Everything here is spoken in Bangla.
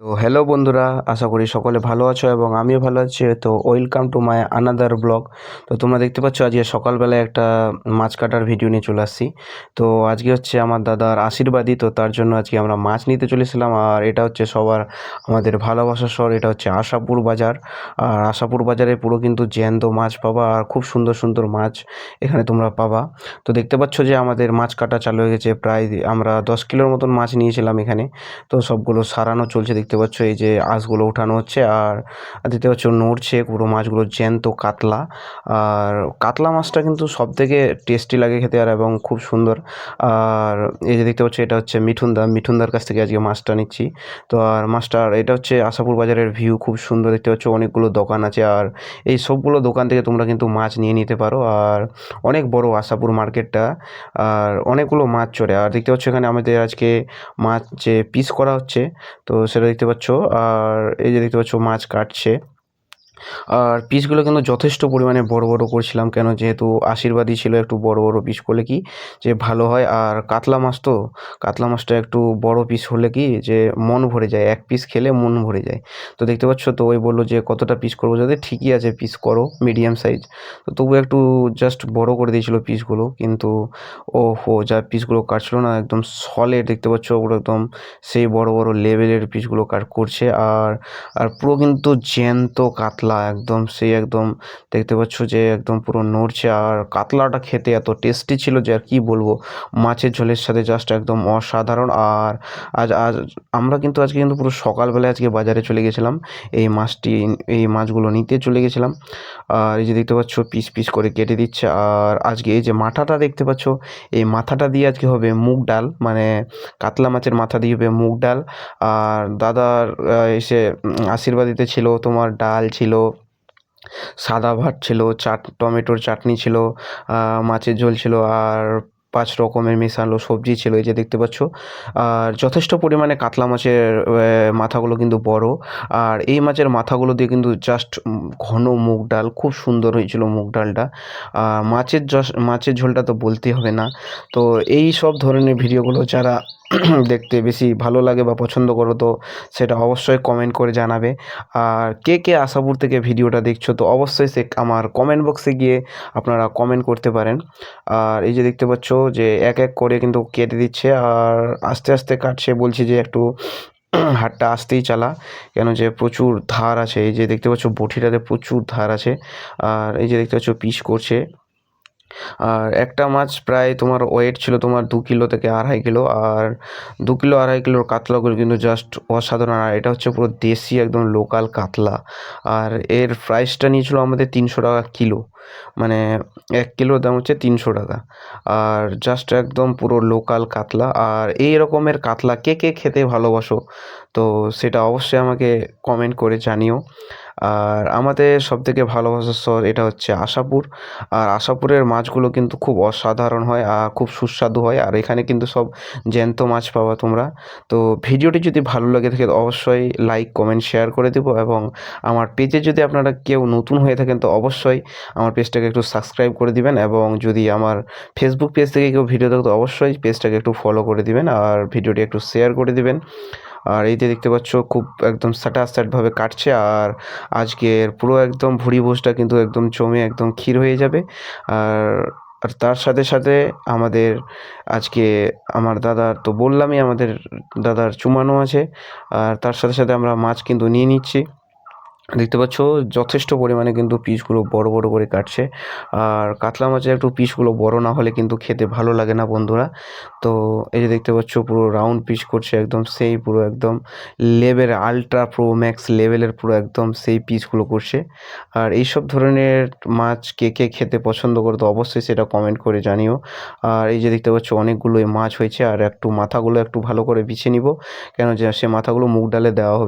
তো হ্যালো বন্ধুরা, আশা করি সকলে ভালো আছো এবং আমিও ভালো আছি। তো welcome to my another blog. তো তোমরা দেখতে পাচ্ছ আজকে সকালবেলায় একটা মাছ কাটার ভিডিও নিয়ে চলে আসছি। তো আজকে হচ্ছে আমার দাদার আশীর্বাদী, তো তার জন্য আজকে আমরা মাছ নিতে চলেছিলাম। আর এটা হচ্ছে সবার আমাদের ভালোবাসার শহর, এটা হচ্ছে আশাপুর বাজার। আর আশাপুর বাজারে পুরো কিন্তু জ্যান্ত মাছ পাবা আর খুব সুন্দর সুন্দর মাছ এখানে তোমরা পাবা। তো দেখতে পাচ্ছ যে আমাদের মাছ কাটা চালু হয়ে গেছে, প্রায় আমরা 10 কিলোর মতন মাছ নিয়েছিলাম এখানে। তো সবগুলো সারানো চলছে, দেখতে পাচ্ছ এই যে আঁশগুলো উঠানো হচ্ছে আর দেখতে পাচ্ছ নড়ছে পুরো মাছগুলো, জ্যান্ত কাতলা। আর কাতলা মাছটা কিন্তু সব থেকে টেস্টি লাগে খেতে আর এবং খুব সুন্দর। আর এই যে দেখতে পাচ্ছ এটা হচ্ছে মিঠুনদার কাছ থেকে আজকে মাছটা নিচ্ছি। তো আর মাছটার এটা হচ্ছে আশাপুর বাজারের ভিউ খুব সুন্দর, দেখতে পাচ্ছ অনেকগুলো দোকান আছে আর এই সবগুলো দোকান থেকে তোমরা কিন্তু মাছ নিয়ে নিতে পারো। আর অনেক বড় আশাপুর মার্কেটটা, আর অনেকগুলো মাছ চড়ে। আর দেখতে পাচ্ছ এখানে আমাদের আজকে মাছ যে পিস করা হচ্ছে, তো সেটা দেখতে পাচ্ছ। আর এই যে দেখতে পাচ্ছ মাছ কাটছে, আর পিসগুলো কিন্তু যথেষ্ট পরিমাণে বড় বড় করছিলাম, কেন যেহেতু আশীর্বাদী ছিল, একটু বড় বড় পিস করলে কি যে ভালো হয়। আর কাতলা মাছ তো, কাতলা মাছটা একটু বড় পিস হলে কি যে মন ভরে যায়, এক পিস খেলে মন ভরে যায়। তো দেখতে পাচ্ছ, তো ওই বললো যে কতটা পিস করবো, যাতে ঠিকই আছে পিস করো মিডিয়াম সাইজ। তো তবু একটু জাস্ট বড় করে দিয়েছিল পিসগুলো, কিন্তু ও হো যা পিসগুলো কাটছিল না একদম সলিড, দেখতে পাচ্ছ ওগুলো একদম সেই বড় বড় লেভেলের পিসগুলো কাট করছে। আর আর পুরো কিন্তু জ্যান্ত কাতলা, একদম সেই একদম দেখতে পাচ্ছ যে একদম পুরো নড়ছে। আর কাতলাটা খেতে এত টেস্টি ছিল যে আর কি বলবো, মাছের ঝোলের সাথে জাস্ট একদম অসাধারণ। আর আজ আজ আমরা কিন্তু আজকে কিন্তু পুরো সকালবেলায় আজকে বাজারে চলে গেছিলাম এই মাছটি, এই মাছগুলো নিতে চলে গেছিলাম। আর এই যে দেখতে পাচ্ছ পিস পিস করে কেটে দিচ্ছে। আর আজকে এই যে মাথাটা দেখতে পাচ্ছ, এই মাথাটা দিয়ে আজকে হবে মুগ ডাল, মানে কাতলা মাছের মাথা দিয়ে হবে মুগ ডাল। আর দাদার এসে আশীর্বাদীতে ছিল তোমার ডাল ছিল, সাদা ভাত ছিল, টমেটোর চাটনি ছিল, মাছের ঝোল ছিল, আর 5 রকমের মেশানো সবজি ছিল, এই যে দেখতে পাচ্ছ। আর যথেষ্ট পরিমাণে কাতলা মাছের মাথাগুলো কিন্তু বড়। আর এই মাছের মাথাগুলো দিয়ে কিন্তু জাস্ট ঘন মুগ ডাল, খুব সুন্দর হয়েছিল মুগ ডালটা। আর মাছের ঝোলটা তো বলতেই হবে না। তো এই সব ধরনের ভিডিওগুলো যারা দেখতে বেশি ভালো লাগে বা পছন্দ করো, তো সেটা অবশ্যই কমেন্ট করে জানাবে। আর কে কে আশাপুর থেকে ভিডিওটা দেখছো, তো অবশ্যই সে আমার কমেন্ট বক্সে গিয়ে আপনারা কমেন্ট করতে পারেন। আর এই যে দেখতে পাচ্ছ যে এক এক করে কিন্তু কেটে দিচ্ছে আর আস্তে আস্তে কাটছে, বলছি যে একটু হাতটা আস্তেই চালা, কেন যে প্রচুর ধার আছে। এই যে দেখতে পাচ্ছ বটিটাতে প্রচুর ধার আছে। আর এই যে দেখতে পাচ্ছ পিস করছে। আর একটা মাছ প্রায় তোমার ওয়েট ছিল তোমার 2 কিলো থেকে 2.5 কিলো। আর 2 কিলো 2.5 কিলোর কাতলাগুলো কিন্তু জাস্ট অসাধারণ। আর এটা হচ্ছে পুরো দেশি একদম লোকাল কাতলা। আর এর প্রাইসটা নিয়েছিল আমাদের 300 টাকা কিলো, মানে 1 কিলোর দাম হচ্ছে 300 টাকা। আর জাস্ট একদম পুরো লোকাল কাতলা। আর এই রকমের কাতলা কে কে খেতে ভালোবাসো, তো সেটা অবশ্যই আমাকে কমেন্ট করে জানিও। আর আমাদের সবথেকে ভালোবাসার শহর এটা হচ্ছে আশাপুর। আর আশাপুরের মাছগুলো কিন্তু খুব অসাধারণ হয় আর খুব সুস্বাদু হয়। আর এখানে কিন্তু সব জ্যান্ত মাছ পাবা তোমরা। তো ভিডিওটি যদি ভালো লাগে থাকে অবশ্যই লাইক কমেন্ট শেয়ার করে দেবো। এবং আমার পেজে যদি আপনারা কেউ নতুন হয়ে থাকেন, তো অবশ্যই আমার পেজটাকে একটু সাবস্ক্রাইব করে দিবেন। এবং যদি আমার ফেসবুক পেজ থেকে কেউ ভিডিও দেখো, তো অবশ্যই পেজটাকে একটু ফলো করে দিবেন আর ভিডিওটি একটু শেয়ার করে দিবেন। আর এই যে দেখতে পাচ্ছ খুব একদম স্যাটাস্ট্যাটভাবে কাটছে। আর আজকের পুরো একদম ভুঁড়ি ভোজটা কিন্তু একদম জমে একদম ক্ষীর হয়ে যাবে। আর আর তার সাথে সাথে আমাদের আজকে আমার দাদার তো বললামই, আমাদের দাদার চুমানো আছে। আর তার সাথে সাথে আমরা মাছ কিন্তু নিয়ে নিচ্ছি। দেখতে পাচ্ছ যথেষ্ট পরিমাণে কিন্তু পিসগুলো বড় বড় করে কাটছে। আর কাতলা মাছের একটু পিসগুলো বড় না হলে কিন্তু খেতে ভালো লাগে না বন্ধুরা। তো এই যে দেখতে পাচ্ছ পুরো রাউন্ড পিস করছে, একদম সেই পুরো একদম লেভেল আলট্রা প্রো ম্যাক্স লেভেলের পুরো একদম সেই পিসগুলো করছে। আর এইসব ধরনের মাছ কে কে খেতে পছন্দ করো, তো অবশ্যই সেটা কমেন্ট করে জানিও। আর এই যে দেখতে পাচ্ছ অনেকগুলোই মাছ হয়েছে, আর একটু মাথাগুলো একটু ভালো করে বিছে নিব, কেন যে সে মাথাগুলো মুগ ডালে দেওয়া হবে।